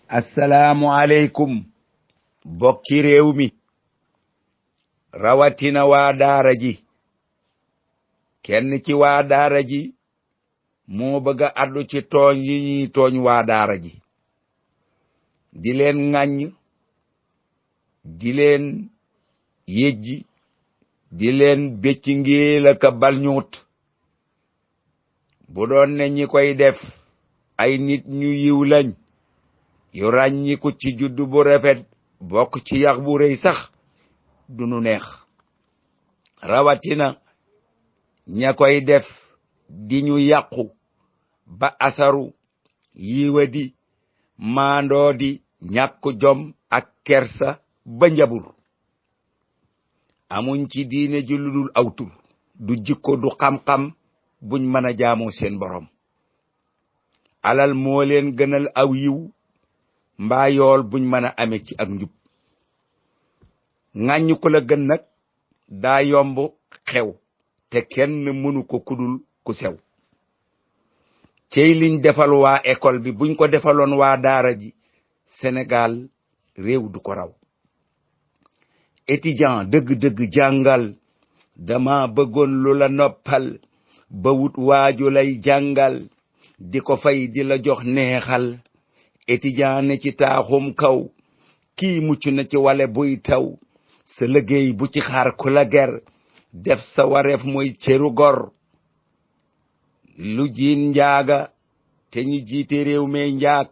assalaamu aleykum bokki réew mi rawatina waa daara ji kenn ci waa daara ji moo bëgg a addu ci tooñ yi ñuy tooñ waa daara ji di leen ŋàññ di leen yejji di leen becci ngéela ka bal ñuut bu doon ne ñi koy def ay nit ñu yiw lañ yu ràññiku ci juddu bu rafet bokk ci yax bu rëy sax dunu neex rawatina ña koy def di ñu yàqu ba asaru yiwadi maandoo di ñàkk jom ak kersa ba njabur amuñ ci diine ji ludul awtur du jikko du xam-xam buñ mën a jaamoo seen borom alal moo leen gënal aw yiw mbaa yool buñ mën a amee ci ak njub ŋàññ ko la gën nag daa yomb xew te kenn mënu ko kudul ku sew cey liñ defal waa école bi buñ ko defaloon waa daara ji Sénégal réew du ko raw étudiant dëgg-dëgg jàngal dama bëggoon lu la noppal ba wut waaju lay jàngal di ko fay di la jox neexal étudiant ne ci taaxum kaw kii mucc na ci wale buy taw sa liggéey bu ci xaar ku la ger def sa wareef mooy cëru gor lu jiin njaaga te ñi jiite réew mee njaag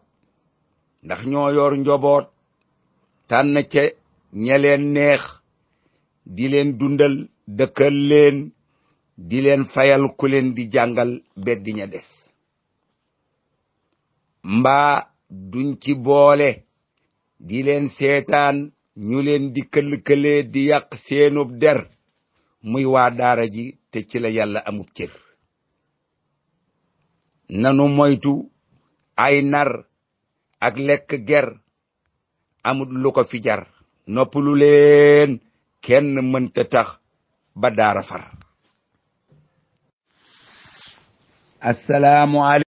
ndax ñoo yor njoboot tànn ca ña leen neex di leen dundal dëkkal leen di leen fayal ku leen di jàngal beddi ña des mbaa duñ ci boole di leen seetaan ñu leen di kël-këlee di yàq seenub der muy waa daara ji te ci la yàlla amub cër nanu moytu ay nar ak lekk ger amul lu ko fi jar noppalu leen kenn mënta tax ba daara far assalaamu aleykum